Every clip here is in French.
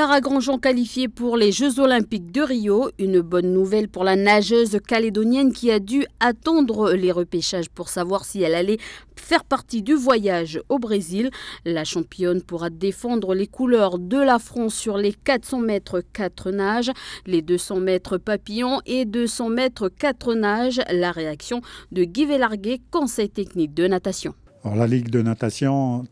Lara Grandjean qualifiée pour les Jeux Olympiques de Rio. Une bonne nouvelle pour la nageuse calédonienne qui a dû attendre les repêchages pour savoir si elle allait faire partie du voyage au Brésil. La championne pourra défendre les couleurs de la France sur les 400 mètres 4 nages, les 200 mètres papillon et 200 mètres 4 nages. La réaction de Guy Vélarguet, conseil technique de natation. Alors, la Ligue de natation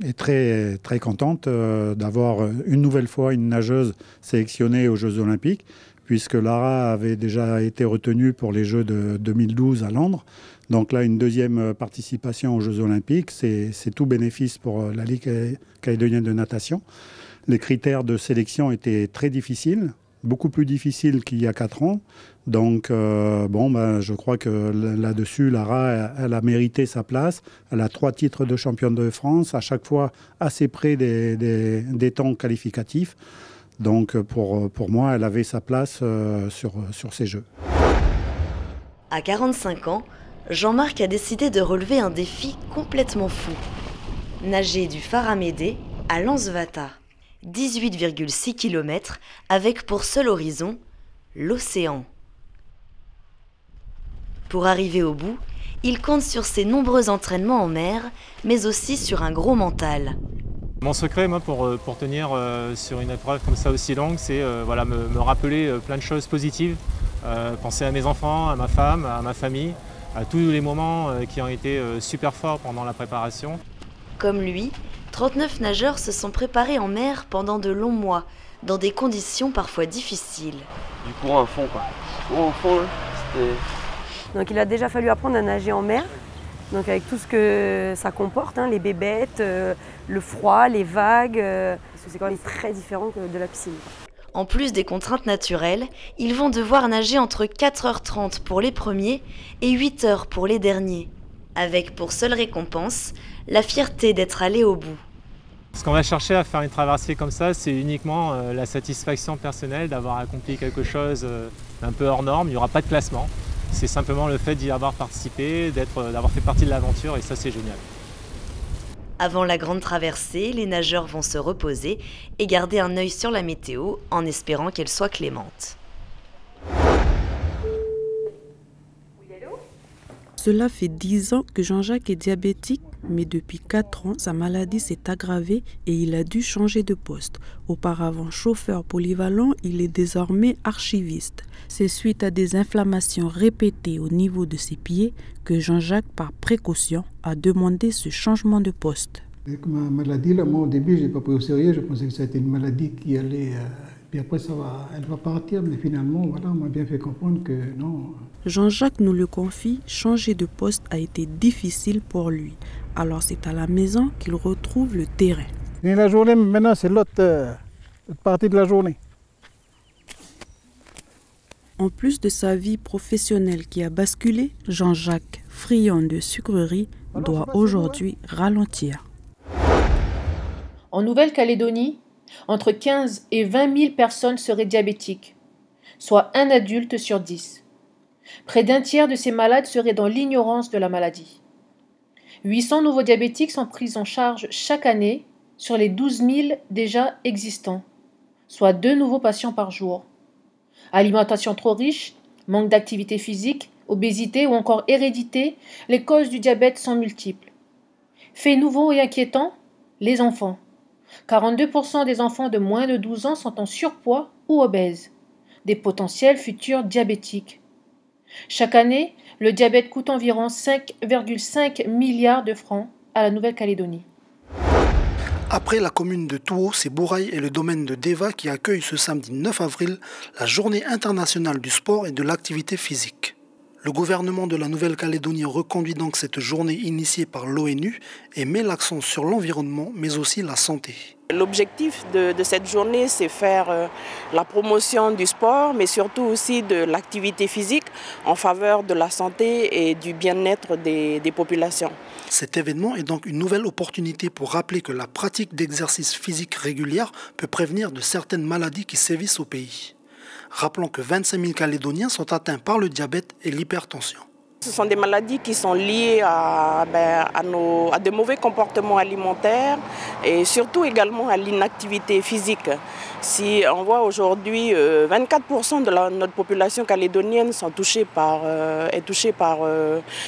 est très contente d'avoir une nouvelle fois une nageuse sélectionnée aux Jeux Olympiques, puisque Lara avait déjà été retenue pour les Jeux de 2012 à Londres. Donc là, une deuxième participation aux Jeux Olympiques, c'est tout bénéfice pour la Ligue calédonienne de natation. Les critères de sélection étaient très difficiles, beaucoup plus difficiles qu'il y a 4 ans. Donc, je crois que là-dessus, Lara, elle a mérité sa place. Elle a 3 titres de championne de France, à chaque fois assez près des temps qualificatifs. Donc, pour moi, elle avait sa place sur ces Jeux. À 45 ans, Jean-Marc a décidé de relever un défi complètement fou. Nager du Faramédé à Lansvata. 18,6 km avec pour seul horizon l'océan. Pour arriver au bout, il compte sur ses nombreux entraînements en mer, mais aussi sur un gros mental. Mon secret, moi, pour tenir sur une épreuve comme ça aussi longue, c'est me rappeler plein de choses positives, penser à mes enfants, à ma femme, à ma famille, à tous les moments qui ont été super forts pendant la préparation. Comme lui, 39 nageurs se sont préparés en mer pendant de longs mois, dans des conditions parfois difficiles. Du courant à fond, quoi. Courant à fond, c'était... Donc il a déjà fallu apprendre à nager en mer, donc avec tout ce que ça comporte, les bébêtes, le froid, les vagues, parce que c'est quand même très différent de la piscine. En plus des contraintes naturelles, ils vont devoir nager entre 4h30 pour les premiers et 8h pour les derniers, avec pour seule récompense la fierté d'être allés au bout. Ce qu'on va chercher à faire une traversée comme ça, c'est uniquement la satisfaction personnelle d'avoir accompli quelque chose d'un peu hors norme. Il n'y aura pas de classement. C'est simplement le fait d'y avoir participé, d'avoir fait partie de l'aventure, et ça, c'est génial. Avant la grande traversée, les nageurs vont se reposer et garder un œil sur la météo en espérant qu'elle soit clémente. Cela fait 10 ans que Jean-Jacques est diabétique, mais depuis 4 ans, sa maladie s'est aggravée et il a dû changer de poste. Auparavant chauffeur polyvalent, il est désormais archiviste. C'est suite à des inflammations répétées au niveau de ses pieds que Jean-Jacques, par précaution, a demandé ce changement de poste. Avec ma maladie, moi au début, je n'ai pas pris au sérieux, je pensais que c'était une maladie qui allait... Puis après, elle va partir, mais finalement, on m'a bien fait comprendre que non. Jean-Jacques nous le confie, changer de poste a été difficile pour lui. Alors c'est à la maison qu'il retrouve le terrain. Et la journée, maintenant, c'est l'autre partie de la journée. En plus de sa vie professionnelle qui a basculé, Jean-Jacques, friand de sucreries, doit aujourd'hui ralentir. En Nouvelle-Calédonie, entre 15 et 20 000 personnes seraient diabétiques, soit un adulte sur 10. Près d'un tiers de ces malades seraient dans l'ignorance de la maladie. 800 nouveaux diabétiques sont pris en charge chaque année sur les 12 000 déjà existants, soit 2 nouveaux patients par jour. Alimentation trop riche, manque d'activité physique, obésité ou encore hérédité, les causes du diabète sont multiples. Fait nouveau et inquiétant, les enfants. 42% des enfants de moins de 12 ans sont en surpoids ou obèses, des potentiels futurs diabétiques. Chaque année, le diabète coûte environ 5,5 milliards de francs à la Nouvelle-Calédonie. Après la commune de Touo, c'est Bourail et le domaine de Deva qui accueillent ce samedi 9 avril la Journée internationale du sport et de l'activité physique. Le gouvernement de la Nouvelle-Calédonie reconduit donc cette journée initiée par l'ONU et met l'accent sur l'environnement mais aussi la santé. L'objectif de cette journée, c'est faire la promotion du sport, mais surtout aussi de l'activité physique en faveur de la santé et du bien-être des populations. Cet événement est donc une nouvelle opportunité pour rappeler que la pratique d'exercice physique régulière peut prévenir de certaines maladies qui sévissent au pays. Rappelons que 25 000 Calédoniens sont atteints par le diabète et l'hypertension. Ce sont des maladies qui sont liées à de mauvais comportements alimentaires et surtout également à l'inactivité physique. Si on voit aujourd'hui 24% de notre population calédonienne est touchée par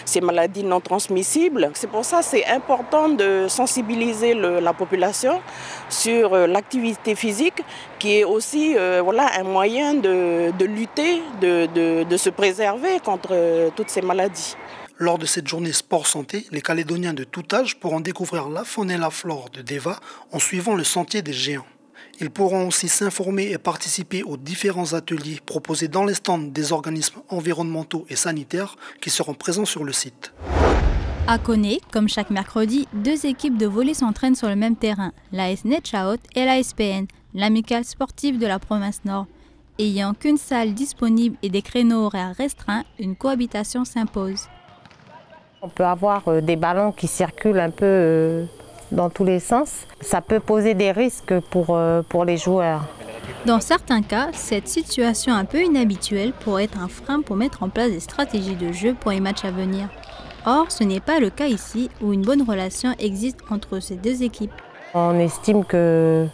ces maladies non transmissibles. C'est pour ça que c'est important de sensibiliser la population sur l'activité physique qui est aussi un moyen de lutter, de se préserver contre toutes ces maladies. Lors de cette journée sport-santé, les Calédoniens de tout âge pourront découvrir la faune et la flore de Deva en suivant le sentier des géants. Ils pourront aussi s'informer et participer aux différents ateliers proposés dans les stands des organismes environnementaux et sanitaires qui seront présents sur le site. À Koné, comme chaque mercredi, 2 équipes de volley s'entraînent sur le même terrain, l'AS Netchaot et l'ASPN, l'amicale sportive de la province Nord. Ayant qu'une salle disponible et des créneaux horaires restreints, une cohabitation s'impose. On peut avoir des ballons qui circulent un peu dans tous les sens. Ça peut poser des risques pour les joueurs. Dans certains cas, cette situation un peu inhabituelle pourrait être un frein pour mettre en place des stratégies de jeu pour les matchs à venir. Or, ce n'est pas le cas ici, où une bonne relation existe entre ces 2 équipes. On estime qu'il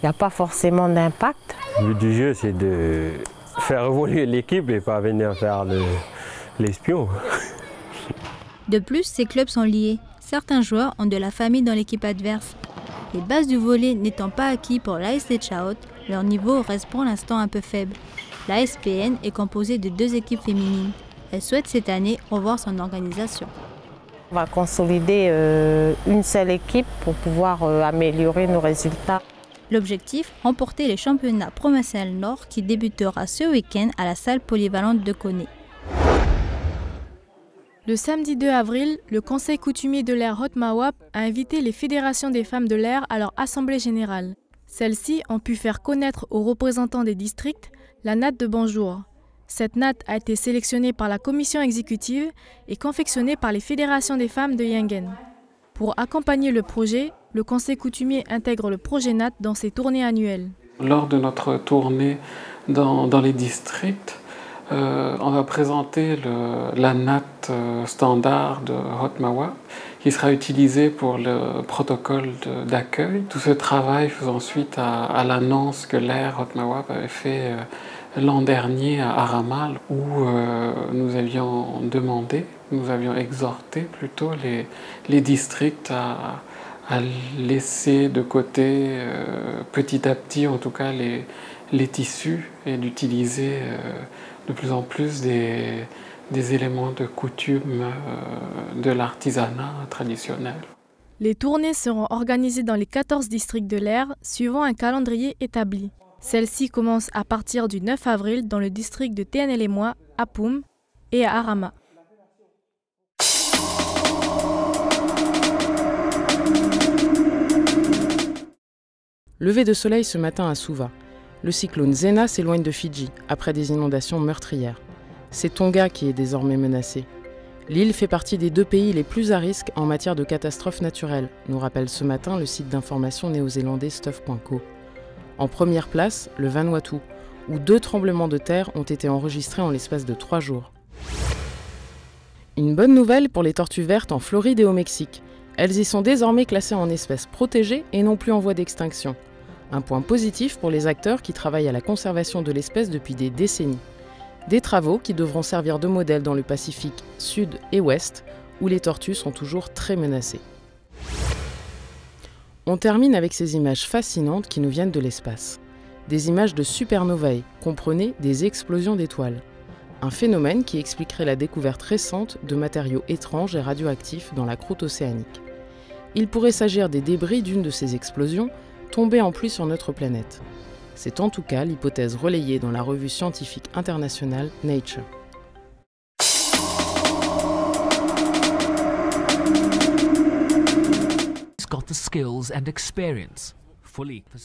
n'y a pas forcément d'impact. Le but du jeu, c'est de faire évoluer l'équipe et pas venir faire l'espion. De plus, ces clubs sont liés. Certains joueurs ont de la famille dans l'équipe adverse. Les bases du volley n'étant pas acquis pour l'AS Netchaot, leur niveau reste pour l'instant un peu faible. L'ASPN est composée de 2 équipes féminines. Elle souhaite cette année revoir son organisation. On va consolider une seule équipe pour pouvoir améliorer nos résultats. L'objectif, remporter les championnats provinciaux Nord qui débutera ce week-end à la salle polyvalente de Koné. Le samedi 2 avril, le Conseil coutumier de l'air Haute-Mawap a invité les fédérations des femmes de l'air à leur assemblée générale. Celles-ci ont pu faire connaître aux représentants des districts la natte de Bonjour. Cette natte a été sélectionnée par la commission exécutive et confectionnée par les fédérations des femmes de Yingen. Pour accompagner le projet, le Conseil coutumier intègre le projet NAT dans ses tournées annuelles. Lors de notre tournée dans les districts, on va présenter la NAT standard de Haute-Mawap qui sera utilisée pour le protocole d'accueil. Tout ce travail faisant suite à l'annonce que l'air Haute-Mawap avait fait l'an dernier à Aramal, où nous avions demandé, nous avions exhorté plutôt les districts à laisser de côté petit à petit en tout cas les tissus et d'utiliser de plus en plus des éléments de coutume de l'artisanat traditionnel. Les tournées seront organisées dans les 14 districts de l'air suivant un calendrier établi. Celle-ci commence à partir du 9 avril dans le district de TNL-et-Moi, à Poum et à Arama. Levé de soleil ce matin à Suva. Le cyclone Zena s'éloigne de Fidji après des inondations meurtrières. C'est Tonga qui est désormais menacé. L'île fait partie des 2 pays les plus à risque en matière de catastrophes naturelles, nous rappelle ce matin le site d'information néo-zélandais stuff.co. En première place, le Vanuatu, où 2 tremblements de terre ont été enregistrés en l'espace de 3 jours. Une bonne nouvelle pour les tortues vertes en Floride et au Mexique. Elles y sont désormais classées en espèces protégées et non plus en voie d'extinction. Un point positif pour les acteurs qui travaillent à la conservation de l'espèce depuis des décennies. Des travaux qui devront servir de modèle dans le Pacifique Sud et Ouest, où les tortues sont toujours très menacées. On termine avec ces images fascinantes qui nous viennent de l'espace. Des images de supernovae, comprenez des explosions d'étoiles. Un phénomène qui expliquerait la découverte récente de matériaux étranges et radioactifs dans la croûte océanique. Il pourrait s'agir des débris d'une de ces explosions tombés en pluie sur notre planète. C'est en tout cas l'hypothèse relayée dans la revue scientifique internationale Nature.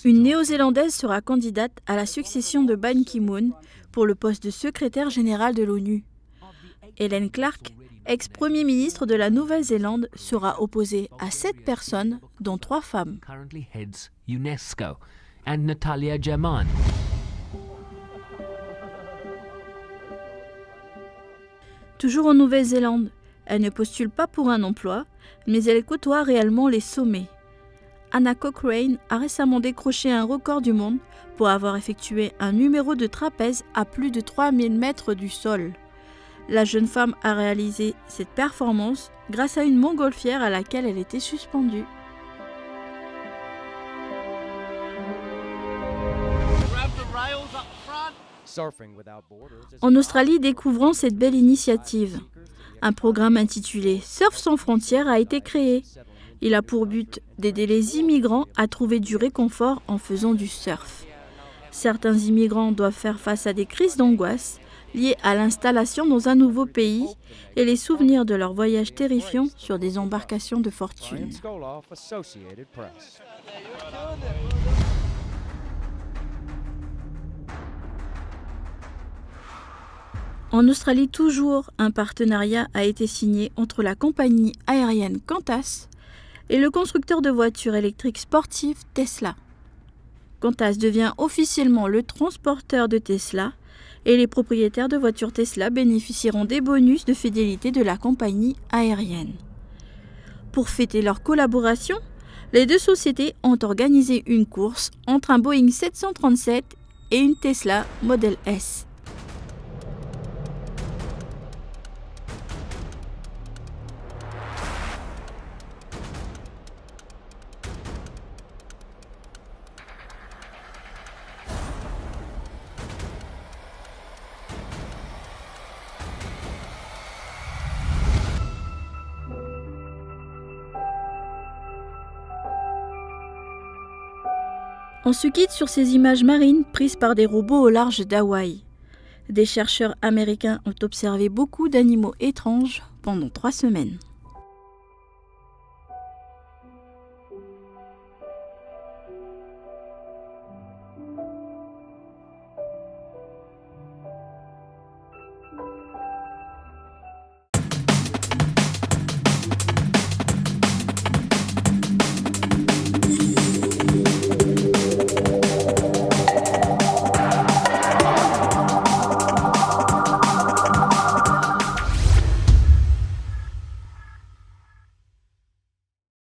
Une néo-zélandaise sera candidate à la succession de Ban Ki-moon pour le poste de secrétaire général de l'ONU. Helen Clark, ex-premier ministre de la Nouvelle-Zélande, sera opposée à 7 personnes, dont 3 femmes. Toujours en Nouvelle-Zélande, elle ne postule pas pour un emploi, mais elle côtoie réellement les sommets. Anna Cochrane a récemment décroché un record du monde pour avoir effectué un numéro de trapèze à plus de 3000 mètres du sol. La jeune femme a réalisé cette performance grâce à une montgolfière à laquelle elle était suspendue. En Australie, découvrons cette belle initiative. Un programme intitulé Surf sans frontières a été créé. Il a pour but d'aider les immigrants à trouver du réconfort en faisant du surf. Certains immigrants doivent faire face à des crises d'angoisse liées à l'installation dans un nouveau pays et les souvenirs de leur voyage terrifiant sur des embarcations de fortune. En Australie toujours, un partenariat a été signé entre la compagnie aérienne Qantas et le constructeur de voitures électriques sportives Tesla. Qantas devient officiellement le transporteur de Tesla et les propriétaires de voitures Tesla bénéficieront des bonus de fidélité de la compagnie aérienne. Pour fêter leur collaboration, les deux sociétés ont organisé une course entre un Boeing 737 et une Tesla Model S. On se quitte sur ces images marines prises par des robots au large d'Hawaï. Des chercheurs américains ont observé beaucoup d'animaux étranges pendant 3 semaines.